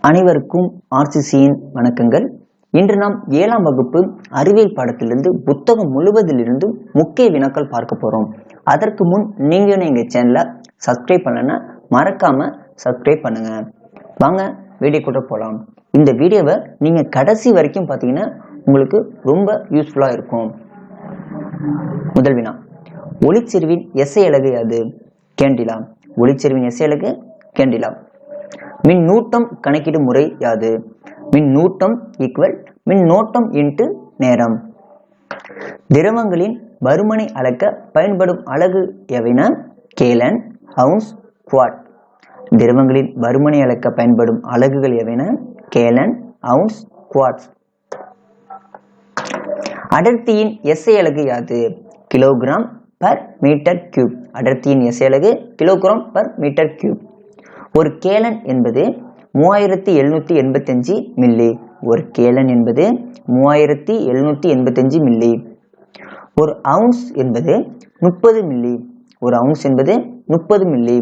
அனைவருக்கும் ஆர்சிசியின் வணக்கங்கள். இன்று நாம் 7ஆம் வகுப்பு அறிவியல் பாடத்திலிருந்து புத்தகம் முழுவதிலிருந்து முக்கிய வினாக்கள் பார்க்க போறோம். அதற்கு முன் நீங்க எங்க சேனலை சப்ஸ்கிரைப் பண்ணலன்னா மறக்காம சப்ஸ்கிரைப் பண்ணுங்க. வாங்க வீடியோக்குள்ள போலாம். இந்த வீடியோவை நீங்க கடைசி வரைக்கும் பாத்தீங்கன்னா உங்களுக்கு ரொம்ப யூஸ்ஃபுல்லா இருக்கும். முதல் வினா, ஒளிச்செறிவின் எஸ்ஐ அலகு யாது? கேண்டிலா. ஒளிச்செறிவின் எஸ்ஐ அலகு கேண்டிலா. மின்னூட்டம் கணக்கிடும் முறை யாது? மின்னூட்டம் ஈக்குவல் மின்னோட்டம் இன்டு நேரம். திரவங்களின் பருமனை அளக்க பயன்படும் அலகு எவைன? Gallon, ounce, quart. திரவங்களின் பருமனை அளக்க பயன்படும் அலகுகள் எவைன? Gallon, ounce, quarts. அடர்த்தியின் எஸ்ஐ அலகு யாது? Kilogram per metre cube. அடர்த்தியின் எஸ்ஐ அலகு கிலோகிராம் பர் மீட்டர் கியூப். ஒரு கேலன் என்பது 3785 மில்லி. ஒரு கேலன் என்பது 3785 மில்லி. ஒரு அவுன்ஸ் என்பது 30 மில்லி. ஒரு அவுன்ஸ் என்பது 30 மில்லி.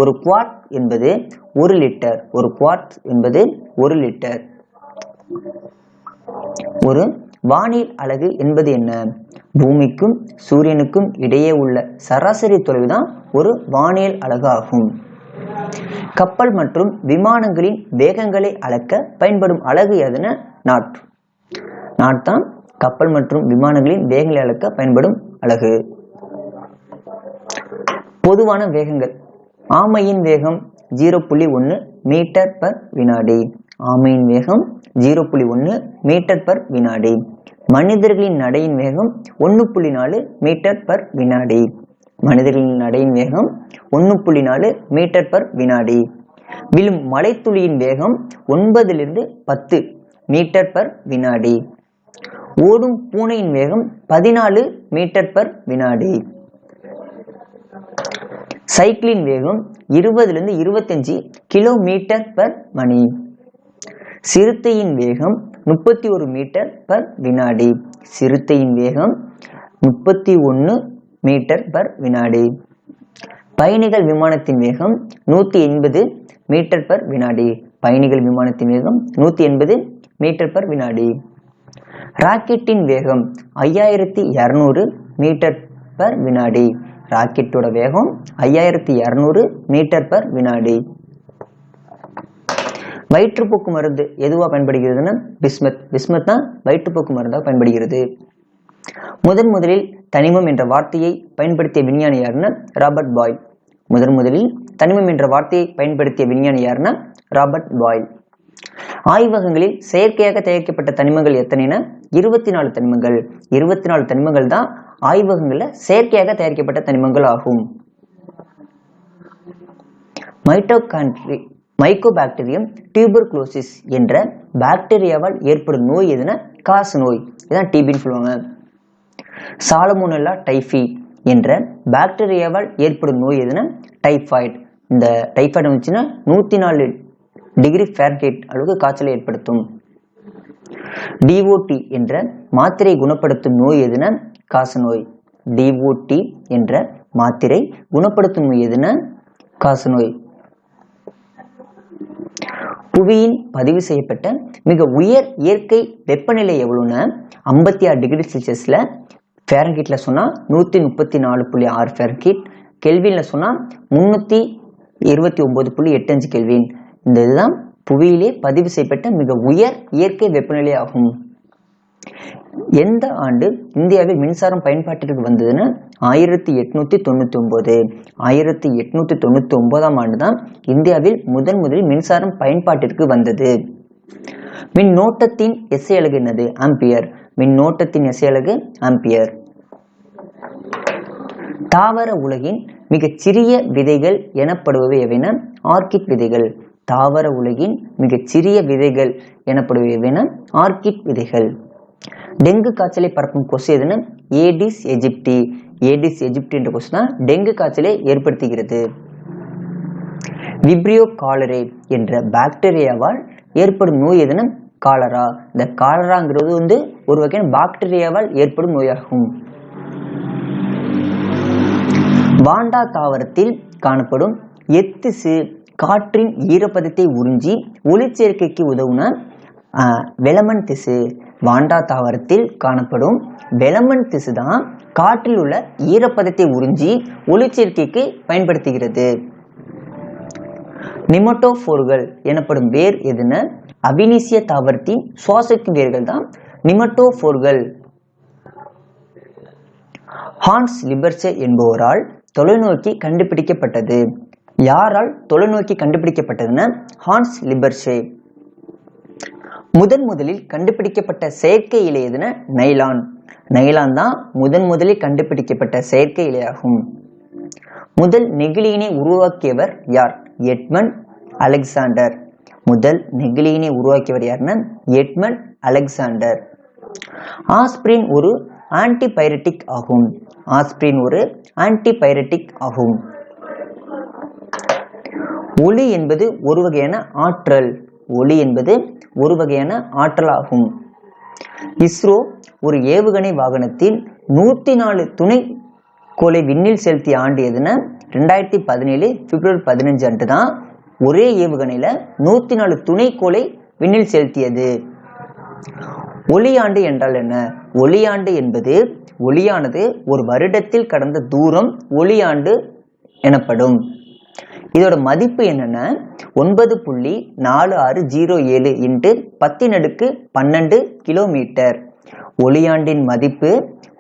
ஒரு குவாட் என்பது 1 லிட்டர். ஒரு குவாட் என்பது 1 லிட்டர். ஒரு வானியல் அலகு என்பது என்ன? பூமிக்கும் சூரியனுக்கும் இடையே உள்ள சராசரி தொலைவுதான் ஒரு வானியல் அலகு ஆகும். கப்பல் மற்றும் விமானங்களின் வேகங்களை அளக்க பயன்படும் அலகு எதுன? நாட். நாட் தான் கப்பல் மற்றும் விமானங்களின் வேகங்களை அளக்க பயன்படும் அலகு. பொதுவான வேகங்கள். ஆமையின் வேகம் 0.1 மீட்டர் பர் வினாடி. ஆமையின் வேகம் 0.1 மீட்டர் பர் வினாடி. மனிதர்களின் நடையின் வேகம் 1.4 மீட்டர் பர் வினாடி. மனிதர்களின் நடையின் வேகம் 1.4 மீட்டர் பர் வினாடி. விழும் மழைத்துளியின் வேகம் 9 - 10 மீட்டர் பர் வினாடி. ஓடும் பூனையின் வேகம் 14 மீட்டர் பர் வினாடி. சைக்கிளின் வேகம் 20 - 25 கிலோமீட்டர் பர் மணி. சிறுத்தையின் வேகம் 31 மீட்டர் பர் வினாடி. சிறுத்தையின் வேகம் 31 மீட்டர் பர் வினாடி. பயணிகள் விமானத்தின் வேகம் 180 மீட்டர் பர் வினாடி. பயணிகள் விமானத்தின் வேகம் 180 மீட்டர் பர் வினாடி. ராக்கெட்டின் வேகம் 5200 மீட்டர் பர் வினாடி. ராக்கெட்டோட வேகம் 5200 மீட்டர் பர் வினாடி. வயிற்றுப்போக்கு மருந்து எதுவா பயன்படுகிறதுன்னா பிஸ்மத். பிஸ்மத் தான் வயிற்றுப்போக்கு மருந்தாக பயன்படுகிறது. முதலில் தனிமம் என்ற வார்த்தையை பயன்படுத்திய விஞ்ஞானி யாருன்னா ராபர்ட் பாயில். முதலில் தனிமம் என்ற வார்த்தையை பயன்படுத்திய விஞ்ஞானி யாருன்னா ராபர்ட் பாயில். ஆய்வகங்களில் செயற்கையாக தயாரிக்கப்பட்ட தனிமங்கள் எத்தனைனா 24 தனிமங்கள். 24 தனிமங்கள் தான் ஆய்வகங்களில் செயற்கையாக தயாரிக்கப்பட்ட தனிமங்கள் ஆகும். மைக்கோபாக்டீரியம் டியூபர்குலோசிஸ் என்ற பாக்டீரியாவால் ஏற்படும் நோய் எதுனா காச நோய். இதான் டிபின்னு சொல்லுவாங்க. சாலமோனெல்லா டைஃபி என்ற பாக்டீரியாவால் ஏற்படும் நோய் எதுனா டைபாய்டு. இந்த டைபாய்டு வந்துச்சுன்னா 104 டிகிரி ஃபாரன்ஹீட் அளவுக்கு காய்ச்சலை ஏற்படுத்தும். டிஓடி என்ற மாத்திரை குணப்படுத்தும் நோய் எதுனா காச நோய். டிஓடி என்ற மாத்திரை குணப்படுத்தும் நோய் எதுனா காச நோய். புவியின் பதிவு செய்யப்பட்ட மிக உயர் இயற்கை வெப்பநிலை எவ்வளவுன்னா 56 டிகிரி செல்சியஸ்ல, ஃபாரன்ஹீட்ல சொன்னா 134.6 ஃபாரன்ஹீட், கெல்வின்ல சொன்னா 329.85 கெல்வின். இந்த இதுதான் புவியிலே பதிவு செய்யப்பட்ட மிக உயர் இயற்கை வெப்பநிலை ஆகும். எந்த ஆண்டு இந்தியாவில் மின்சாரம் பயன்பாட்டிற்கு வந்ததுன்னு 1899. 1899ஆம் ஆண்டு தான் இந்தியாவில் முதலில் மின்சாரம் பயன்பாட்டிற்கு வந்தது. மின்னோட்டத்தின் எஸ்ஐ அலகு என்னது? ஆம்பியர். மின்னோட்டத்தின் எஸ்ஐ அலகு ஆம்பியர். தாவர உலகின் மிகச்சிறிய விதைகள் எனப்படுபவை எவைன? ஆர்கிட் விதைகள். தாவர உலகின் மிகச்சிறிய விதைகள் எனப்படுபவை எவைன? ஆர்கிட் விதைகள். டெங்கு காய்ச்சலை பரப்பும் கொசு எதுன்னு? Aedes aegypti. ஏடிஸ் எஜிப்டி என்ற கொசு தான் டெங்கு காய்ச்சலை ஏற்படுத்துகிறது. விப்ரியோ காலரே என்ற பாக்டீரியாவால் ஏற்படும் நோய் எதுன்னு? காலரா. இந்த காலராங்கிறது ஒரு வகையான பாக்டீரியாவால் ஏற்படும் நோயாகும். வாண்டா தாவரத்தில் காணப்படும் எத்திசு காற்றின் ஈரப்பதத்தை உறிஞ்சி ஒளிச்சேர்க்கைக்கு உதவுன வெலமன் திசு. வாண்டா தாவரத்தில் காணப்படும் வெலமன் திசு தான் காற்றில் உள்ள ஈரப்பதத்தை உறிஞ்சி ஒளிச்சேர்க்கைக்கு பயன்படுத்துகிறது. நிமட்டோபோர்கள் எனப்படும் வேர் எதுன? அபினீசிய தாவரத்தின் சுவாசிக்கும் வேர்கள் தான் நிமட்டோபோர்கள். ஹான்ஸ் லிபர்சே என்பவரால் தொலைநோக்கி கண்டுபிடிக்கப்பட்டது. யாரால் தொலைநோக்கி கண்டுபிடிக்கப்பட்டதுன்னா ஹான்ஸ் லிபர்சே. முதலில் கண்டுபிடிக்கப்பட்ட செயற்கை இலை எதுனா நைலான். நைலான் தான் முதலில் கண்டுபிடிக்கப்பட்ட செயற்கை இலையாகும். முதல் நெகிழியினை உருவாக்கியவர் யார்? Edmund Alexander. முதல் நெகிழியினை உருவாக்கியவர் யாருன்னா எட்மண்ட் அலெக்சாண்டர். ஆஸ்பிரின் ஒரு ஆன்டிபைரட்டிக் ஆகும். ஆஸ்பிரின் ஒரு ஆன்டிபைரட்டிக் ஆகும். ஒளி என்பது ஒரு வகையான ஆற்றல். ஒளி என்பது ஒரு வகையான ஆற்றல் ஆகும். இஸ்ரோ ஒரு ஏவுகணை வாகனத்தில் 104 துணை கோளை விண்ணில் செலுத்திய ஆண்டு எதுனா 2017 பிப்ரவரி 15 அன்று தான் ஒரே ஏவுகணையில 104 துணை கோளை விண்ணில் செலுத்தியது. ஒளியாண்டு என்றால் என்ன? ஒளியாண்டு என்பது ஒளியானது ஒரு வருடத்தில் கடந்த தூரம் ஒளியாண்டு எனப்படும். இதோட மதிப்பு என்னன்னா 9.4607 × 10⁻12 கிலோமீட்டர். ஒளியாண்டின் மதிப்பு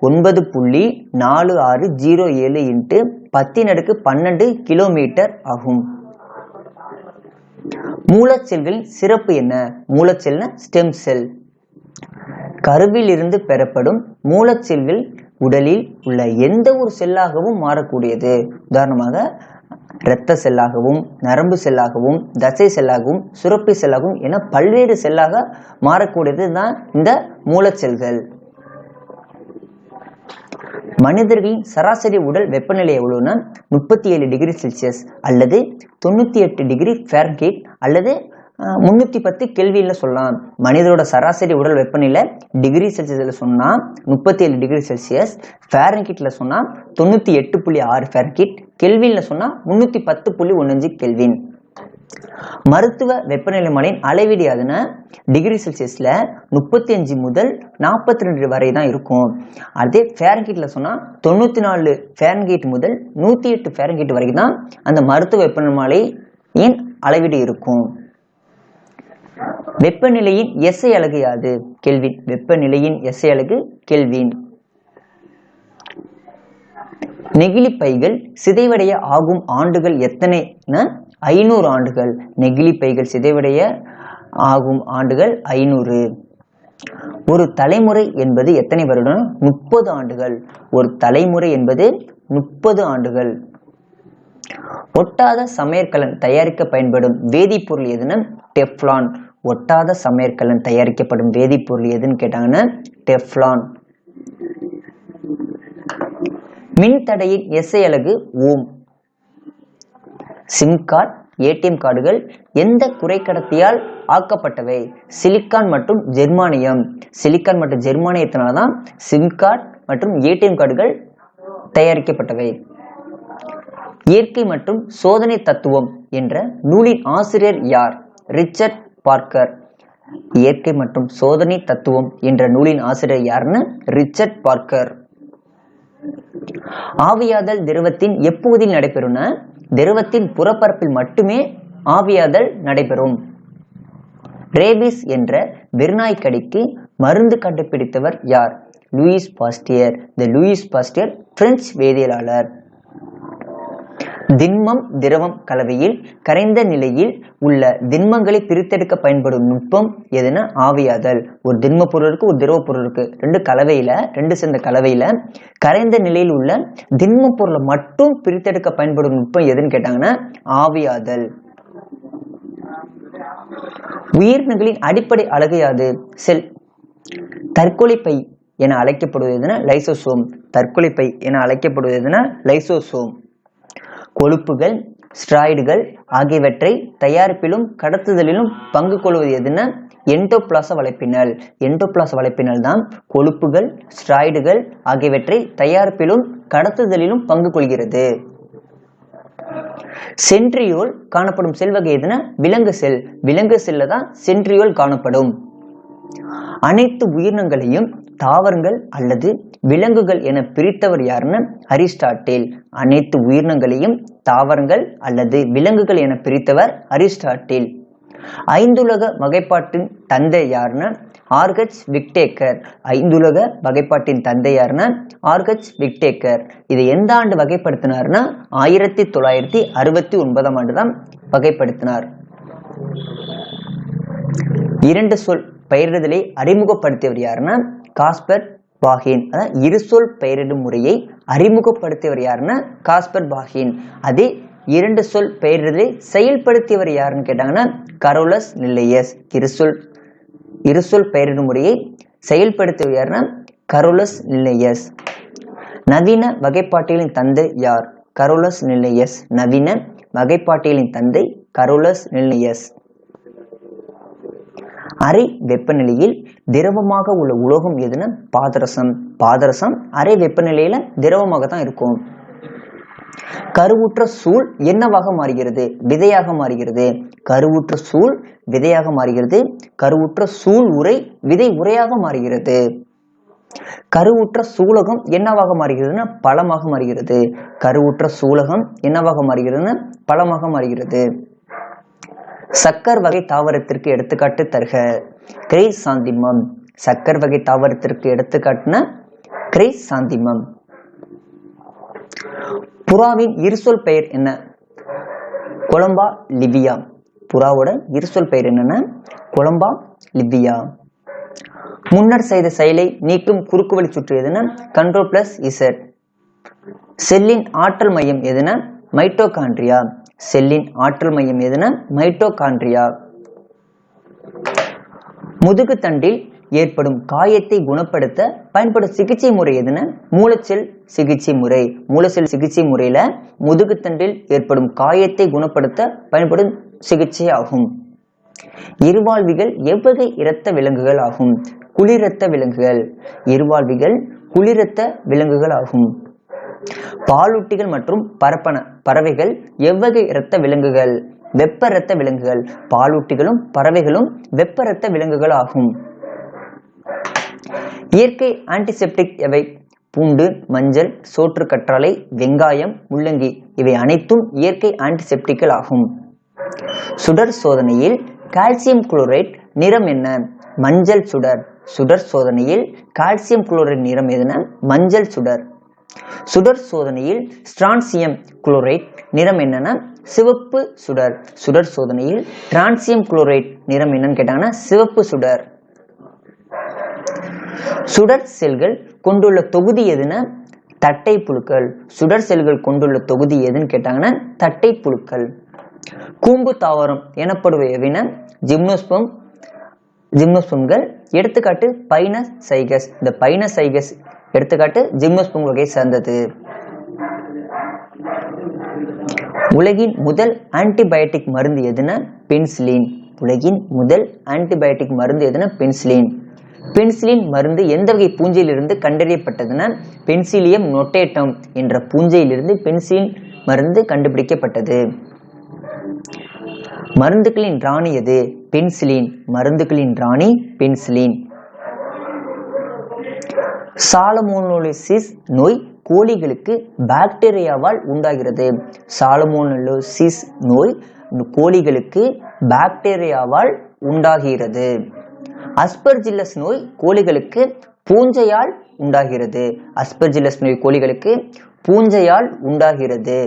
9.4607 × 10⁻12 கிலோமீட்டர் ஆகும். மூலச்செல்களின் சிறப்பு என்ன? மூலச்செல் ஸ்டெம் செல். கருவில் இருந்து பெறப்படும் மூலச்செல்கள் உடலில் உள்ள எந்த ஒரு செல்லாகவும் மாறக்கூடியது. உதாரணமாக இரத்த செல்லாகவும், நரம்பு செல்லாகவும், தசை செல்லாகவும், சுரப்பி செல்லாகவும் என பல்வேறு செல்லாக மாறக்கூடியது தான் இந்த மூலச்செல்கள். மனிதர்களின் சராசரி உடல் வெப்பநிலை எவ்வளவுனா 37 டிகிரி செல்சியஸ் அல்லது 98 டிகிரி ஃபாரன்ஹீட் அல்லது 310 கெல்வின்ல சொல்லலாம். மனிதரோட சராசரி உடல் வெப்பநிலை டிகிரி செல்சியஸ்ல சொன்னா 37 டிகிரி செல்சியஸ், ஃபாரன்ஹீட்ல சொன்னா 98.6 ஃபாரன்ஹீட், கெல்வின்ல சொன்னா 310.15 கெல்வின். மருத்துவ வெப்பநிலை மலையின் அளவீடு யாதுன்னா டிகிரி செல்சியஸ்ல 35 முதல் 42 வரை தான் இருக்கும். அதே ஃபாரன்ஹீட்ல சொன்னா 94 ஃபாரன்ஹீட் முதல் 108 ஃபாரன்ஹீட் வரைக்கும் தான் அந்த மருத்துவ வெப்பநிலை மலையின் அளவீடு இருக்கும். வெப்பநிலையின் எஸ்ஐ அலகு யாது? கெல்வின். வெப்பநிலையின் எஸ்ஐ அலகு கெல்வின். நெகிழி பைகள் சிதைவடைய ஆகும் ஆண்டுகள் எத்தனை? 500 ஆண்டுகள். நெகிழி பைகள் சிதைவடைய ஆகும் ஆண்டுகள் 500. ஒரு தலைமுறை என்பது எத்தனை வருடம்? 30 ஆண்டுகள். ஒரு தலைமுறை என்பது 30 ஆண்டுகள். ஒட்டாத சமையற்கலன் தயாரிக்க பயன்படும் வேதிப்பொருள் எதுன்னு? டெஃப்லான். ஒட்டாத சமையற்கலன் தயாரிக்கப்படும் வேதிப்பொருள் எதுன்னு கேட்டாங்கன்னா டெஃப்லான். மின்தடையின் எஸ்ஐ அலகு ஓம். சிம் கார்டு, ஏடிஎம் கார்டுகள் எந்த குறைக்கடத்தியால் ஆக்கப்பட்டவை? சிலிக்கான் மற்றும் ஜெர்மானியம். சிலிக்கான் மற்றும் ஜெர்மானியத்தினால்தான் சிம் கார்டு மற்றும் ஏடிஎம் கார்டுகள் தயாரிக்கப்பட்டவை. இயற்கை மற்றும் சோதனை தத்துவம் என்ற நூலின் ஆசிரியர் யார்? Richard Parker. இயற்கை மற்றும் சோதனை தத்துவம் என்ற நூலின் ஆசிரியர் யாருன்னு ரிச்சர்ட் பார்க்கர். ஆவியாதல் திரவத்தின் எப்பகுதியில் நடைபெறும்? திரவத்தின் புறப்பரப்பில் மட்டுமே ஆவியாதல் நடைபெறும். ரேபிஸ் என்ற வெறிநாய்க்கடிக்கு மருந்து கண்டுபிடித்தவர் யார்? Louis Pasteur. Louis Pasteur French வேதியியலாளர். திண்மம் திரவம் கலவையில் கரைந்த நிலையில் உள்ள திண்மங்களை பிரித்தெடுக்க பயன்படும் நுட்பம் எதுனா ஆவியாதல். ஒரு திண்ம பொருள் இருக்கு, ஒரு திரவ பொருள் இருக்கு, ரெண்டு சேர்ந்த கலவையில கரைந்த நிலையில் உள்ள திண்ம பொருளை மட்டும் பிரித்தெடுக்க பயன்படும் நுட்பம் எதுன்னு கேட்டாங்கன்னா ஆவியாதல். உயிரினங்களின் அடிப்படை அலகு யாது? செல். தற்கொலை பை என அழைக்கப்படுவதுனா லைசோசோம். தற்கொலை பை என அழைக்கப்படுவதுனா லைசோசோம். கொழுப்புகள், ஸ்டெராய்டுகள் ஆகியவற்றை தயாரிப்பிலும் கடத்துதலிலும் பங்கு கொள்வது எதுனா எண்டோபிளாச வலைப்பின்னல். எண்டோபிளாச வலைப்பின்னல் தான் கொழுப்புகள், ஸ்டெராய்டுகள் ஆகியவற்றை தயாரிப்பிலும் கடத்துதலிலும் பங்கு கொள்கிறது. சென்ட்ரியோல் காணப்படும் செல் வகை எதுனா விலங்கு செல். விலங்கு செல்ல தான் சென்ட்ரியோல் காணப்படும். அனைத்து உயிரினங்களையும் தாவரங்கள் அல்லது விலங்குகள் என பிரித்தவர் யாருன்னு அரிஸ்டாட்டில். அனைத்து உயிரினங்களையும் தாவரங்கள் அல்லது விலங்குகள் என பிரித்தவர் அரிஸ்டாட்டில். ஐந்துலக வகைப்பாட்டின் தந்தை யாருன்னா ஆர்ஹெச் விக்டேக்கர். ஐந்துலக வகைப்பாட்டின் தந்தை யாருன்னா ஆர்ஹெச் விக்டேக்கர். இதை எந்த ஆண்டு வகைப்படுத்தினார்னா 1969 ஆண்டு தான் வகைப்படுத்தினார். இரண்டு சொல் பெயரிடுதலை அறிமுகப்படுத்தியவர் யாருன்னா காஸ்பர் பாகின். அதாவது இரு சொல் பெயரிடும் முறையை அறிமுகப்படுத்தியவர் யாருன்னா காஸ்பர் பாகின். அதே இரண்டு சொல் பெயரிடுதலை செயல்படுத்தியவர் யாருன்னு கேட்டாங்கன்னா கரோலஸ் லின்னேயஸ். இரு சொல் பெயரிடும் முறையை செயல்படுத்தியவர் யாருன்னா கரோலஸ் லின்னேயஸ். நவீன வகைப்பாட்டியலின் தந்தை யார்? Carolus Linnaeus. நவீன வகைப்பாட்டியலின் தந்தை கரோலஸ் லின்னேயஸ். அறை வெப்பநிலையில் திரவமாக உள்ள உலோகம் எதுனா பாதரசம். பாதரசம் அறை வெப்பநிலையில திரவமாக தான் இருக்கும். கருவுற்ற சூழ் என்னவாக மாறுகிறது? விதையாக மாறுகிறது. கருவுற்ற சூழ் விதையாக மாறுகிறது. கருவுற்ற சூழ் உரை விதை உரையாக மாறுகிறது. கருவுற்ற சூலகம் என்னவாக மாறுகிறதுனா பழமாக மாறுகிறது. கருவுற்ற சூலகம் என்னவாக மாறுகிறதுனா பழமாக மாறுகிறது. சக்கர் வகை தாவரத்திற்கு எடுத்துக்காட்டு தருக. கிரைசாந்திமம். சக்கர் வகை தாவரத்திற்கு எடுத்துக்காட்டுன கிரைசாந்திமம். புறாவின் இருசொல் பெயர் என்ன? Columba Livia. புறாவோட இருசொல் பெயர் என்னன்னா கொலம்பா லிவியா. முன்னர் செய்த செயலை நீக்கும் குறுக்கு வழி சுற்று எதுனா கண்ட்ரோல் பிளஸ் இசட். செல்லின் ஆற்றல் மையம் எதுனா மைட்டோகாண்ட்ரியா. செல்லின் ஆற்றல் மையம் எதுனா மைட்டோகாண்ட்ரியா. முதுகு தண்டில் ஏற்படும் காயத்தை குணப்படுத்த பயன்படும் சிகிச்சை முறை எதுனா மூலச்செல் சிகிச்சை முறை. மூலச்செல் சிகிச்சை முறையில முதுகுத்தண்டில் ஏற்படும் காயத்தை குணப்படுத்த பயன்படும் சிகிச்சை ஆகும். இருவாழ்விகள் எவ்வகை இரத்த விலங்குகள் ஆகும்? குளிரத்த விலங்குகள். இருவாழ்விகள் குளிரத்த விலங்குகள் ஆகும். பாலூட்டிகள் மற்றும் பறவைகள் எவ்வகை இரத்த விலங்குகள்? வெப்ப இரத்த விலங்குகள். பாலூட்டிகளும் பறவைகளும் வெப்ப இரத்த விலங்குகள் ஆகும். இயற்கை ஆன்டிசெப்டிக் எவை? பூண்டு, மஞ்சள், சோற்று கற்றாழை, வெங்காயம், முள்ளங்கி இவை அனைத்தும் இயற்கை ஆன்டிசெப்டிக்கள் ஆகும். சுடர் சோதனையில் கால்சியம் குளோரைட் நிறம் என்ன? மஞ்சள் சுடர். சுடர் சோதனையில் கால்சியம் குளோரைட் நிறம் எதுனா மஞ்சள் சுடர். சுடர் சோதனையில் ஸ்ட்ரான்சியம் குளோரைட் நிறம் என்னன்னா சிவப்பு சுடர். சுடர் சோதனையில் டிரான்சியம் குளோரைட் நிறம் என்னன்னு கேட்டாங்கன்னா சிவப்பு சுடர். சுடர் செல்கள் கொண்டுள்ள தொகுதி எதுனா தட்டை புழுக்கள். சுடர் செல்கள் கொண்டுள்ள தொகுதி எதுன்னு கேட்டாங்கன்னா தட்டை புழுக்கள். கூம்பு தாவரம் எனப்படுபவைன ஜிம்னோஸ்பம்கள். எடுத்துக்காட்டு பைனசைகஸ். இந்த பைனசைகஸ் எடுத்துக்காட்டு ஜிம்னோஸ்பம் வகை சார்ந்தது. உலகின் முதல் ஆன்டிபயோட்டிக் மருந்து எதுனா பென்சிலின். உலகின் முதல் ஆன்டிபயோட்டிக் மருந்து எதுனா பென்சிலின். பென்சிலின் மருந்து எந்த வகை பூஞ்சையிலிருந்து கண்டறியப்பட்டதுன்னா பென்சிலியம் நொட்டேட்டம் என்ற பூஞ்சையிலிருந்து பென்சிலின் மருந்து கண்டுபிடிக்கப்பட்டது. மருந்துகளின் ராணி எது? பென்சிலின். மருந்துகளின் ராணி பென்சிலின். சாலமோனெல்லோசிஸ் நோய் கோழிகளுக்கு பாக்டீரியாவால் உண்டாகிறது. சாலமோனெல்லோசிஸ் நோய் கோழிகளுக்கு பாக்டீரியாவால் உண்டாகிறது. அஸ்பர்ஜில்லஸ் நோய் கோழிகளுக்கு பூஞ்சையால் உண்டாகிறது. அஸ்பர்ஜில்லஸ் நோய் கோழிகளுக்கு பூஞ்சையால் உண்டாகிறது.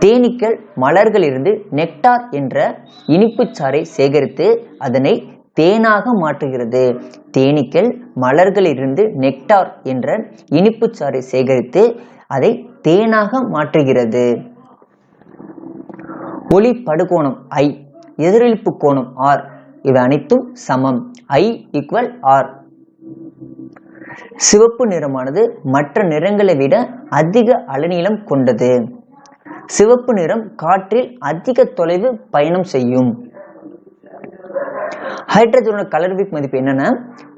தேனீக்கள் மலர்களிலிருந்து நெக்டார் என்ற இனிப்புச்சாறை சேகரித்து அதனை தேனாக மாற்றுகிறது. தேனீக்கள் மலர்களிலிருந்து நெக்டார் என்ற இனிப்புச்சாறை சேகரித்து அதை தேனாக மாற்றுகிறது. ஒளி படுகோணம் I, எதிரொலிப்பு கோணம் R இவை அனைத்தும் சமம். I = R. சிவப்பு நிறமானது மற்ற நிறங்களை விட அதிக அலைநீளம் கொண்டது. சிவப்பு நிறம் காற்றில் அதிக தொலைவு பயணம் செய்யும். ஹைட்ரஜனோட கலோரிஃபிக் மதிப்பு என்னன்னா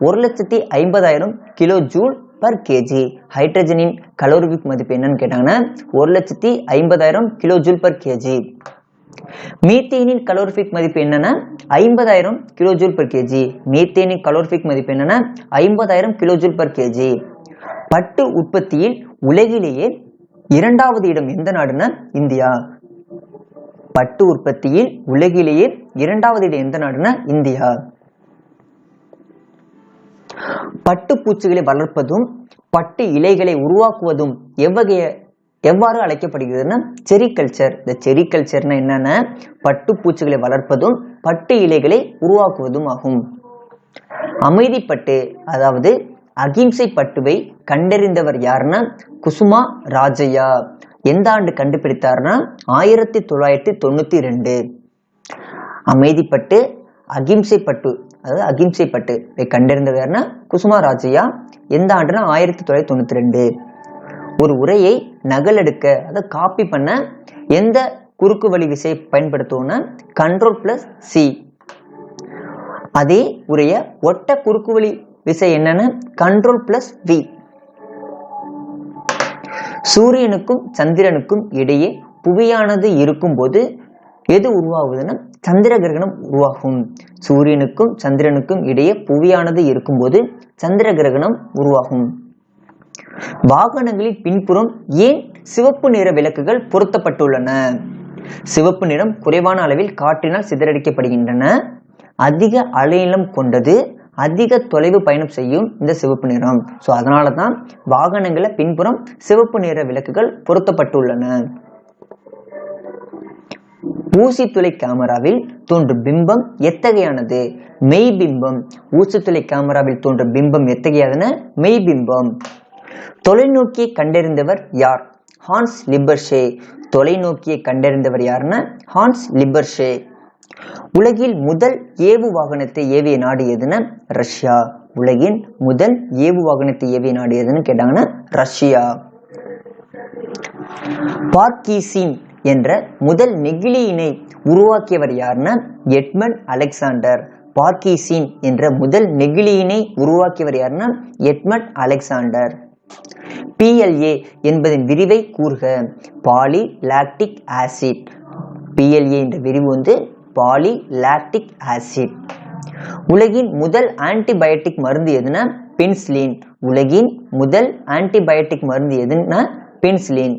1,50,000 கிலோ ஜூல் பர் கேஜி. ஹைட்ரஜனின் கலோரிபிக் மதிப்பு என்னன்னு கேட்டாங்கன்னா 1,50,000 கிலோ ஜூல் பர் கேஜி. மீத்தேனின் கலோரிபிக் மதிப்பு என்னன்னா 50,000 கிலோ ஜூல் பர் கேஜி. மீத்தேனின் கலோரிபிக் மதிப்பு என்னன்னா 50,000 கிலோ ஜூல் பர் கேஜி. பட்டு உற்பத்தியில் உலகிலேயே இரண்டாவது இடம் எந்த நாடுன்னா இந்தியா. பட்டு உற்பத்தியில் உலகிலேயே இரண்டாவது இடம் எந்த நாடுன்னா இந்தியா. பட்டு பூச்சிகளை வளர்ப்பதும் பட்டு இலைகளை உருவாக்குவதும் எவ்வாறு அழைக்கப்படுகிறதுனா செரிகல்ச்சர். இந்த செரிகல்ச்சர்னா என்னன்னா பட்டு பூச்சிகளை வளர்ப்பதும் பட்டு இலைகளை உருவாக்குவதும் ஆகும். அமைதிப்பட்டு அதாவது அகிம்சை பட்டுவை கண்டறிந்தவர் யாருன்னா குசுமா ராஜையா. எந்த ஆண்டு கண்டுபிடித்தார்னா 1992. அமைதிப்பட்டு அகிம்சை பட்டு அதாவது அகிம்சை பட்டு கண்டறிந்தவர் யாருன்னா குசுமா ராஜையா. எந்த ஆண்டுனா 1992. ஒரு உரையை நகலெடுக்க அதை காப்பி பண்ண எந்த குறுக்கு வழி விசையை பயன்படுத்துவோம்னா Ctrl+C. அதே உரைய ஒட்ட குறுக்கு வழி விசை என்னன்னா Ctrl+V. சூரியனுக்கும் சந்திரனுக்கும் இடையே புவியானது இருக்கும் போது எது உருவாகுதுன்னா சந்திர கிரகணம் உருவாகும். சூரியனுக்கும் சந்திரனுக்கும் இடையே புவியானது இருக்கும் போது சந்திர கிரகணம் உருவாகும். வாகனங்களின் பின்புறம் ஏன் சிவப்பு நிற விளக்குகள் பொருத்தப்பட்டுள்ளன? சிவப்பு நிறம் குறைவான அளவில் காற்றினால் சிதறடிக்கப்படுகின்றன. அதிக அலைநீளம் கொண்டது, அதிக தொலைவு பயணம் செய்யும் இந்த சிவப்பு நிறம். ஸோ அதனாலதான் வாகனங்கள பின்புறம் சிவப்பு நிற விளக்குகள் பொருத்தப்பட்டுள்ளன. ஊசித்துளை கேமராவில் தோன்றும் பிம்பம் எத்தகையானது? மெய்பிம்பம். ஊசித்துளை கேமராவில் தோன்றும் பிம்பம் எத்தகையானதுன்னா மெய்பிம்பம். தொலைநோக்கியை கண்டறிந்தவர் யார்? ஹான்ஸ் லிபர்ஷே. தொலைநோக்கியை கண்டறிந்தவர் யாருன்னா ஹான்ஸ் லிபர்ஷே. உலகில் முதல் ஏவு வாகனத்தை ஏவிய நாடு எதுன்னா ரஷ்யா. உலகின் முதல் ஏவு வாகனத்தை ஏவிய நாடு எதுன்னு கேட்டாங்கன்னா ரஷ்யா. பார்க்கீசின் என்ற முதல் நெகிழியினை உருவாக்கியவர் யாருன்னா எட்மண்ட் அலெக்சாண்டர். பார்க்கீசின் என்ற முதல் நெகிழியினை உருவாக்கியவர் யாருன்னா எட்மண்ட் அலெக்சாண்டர். PLA என்பதன் விரிவை கூறுக. Poly lactic acid. PLA என்ற விரிவு வந்து பாலி லாக்டிக் ஆசிட். உலகின் முதல் ஆன்டிபயோட்டிக் மருந்து எதுனா பென்சிலின். உலகின் முதல் ஆன்டிபயோட்டிக் மருந்து எதுனா பென்சிலின்.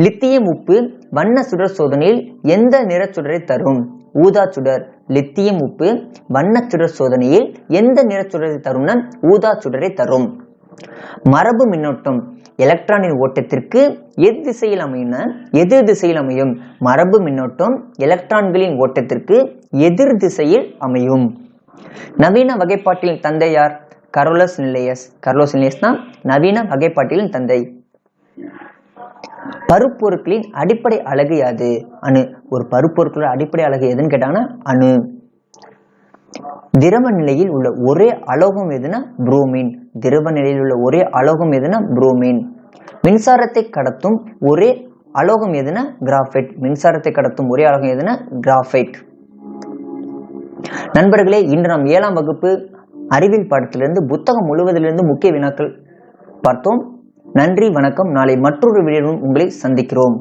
லித்தியம் உப்பு வண்ண சுடர் சோதனையில் எந்த நிற சுடரை தரும்? ஊதா சுடர். லித்தியம் உப்பு வண்ண சுடர் சோதனையில் எந்த நிற சுடரை தரும்னா ஊதா சுடரை தரும். மரபு மின்னோட்டம் எலக்ட்ரானின் ஓட்டத்திற்கு எதிர் திசையில் அமையும். மரபு மின்னோட்டம் எலக்ட்ரான்களின் ஓட்டத்திற்கு எதிர் திசையில் அமையும். நவீன வகைப்பாட்டின் தந்தை யார்? Carolus Linnaeus. கரோலஸ் லின்னேயஸ் தான் நவீன வகைப்பாட்டின் தந்தை. பருப்பொருட்களின் அடிப்படை அலகு யாது? அணு. ஒரு பருப்பொருட்களோட அடிப்படை அலகு எதுன்னு கேட்டாங்கன்னா அணு. திரவ நிலையில் உள்ள ஒரே அலோகம் எதுனா புரோமின். திரவ நிலையில் உள்ள ஒரே அலோகம் எதுனா புரோமின். மின்சாரத்தை கடத்தும் ஒரே அலோகம் எதுனா கிராஃபைட். மின்சாரத்தை கடத்தும் ஒரே அலோகம் எதுனா கிராஃபைட். நண்பர்களே, இன்று நாம் 7ஆம் வகுப்பு அறிவியல் பாடத்திலிருந்து புத்தகம் முழுவதிலிருந்து முக்கிய வினாக்கள் பார்த்தோம். நன்றி, வணக்கம். நாளை மற்றொரு வீடியோவில் உங்களை சந்திக்கிறோம்.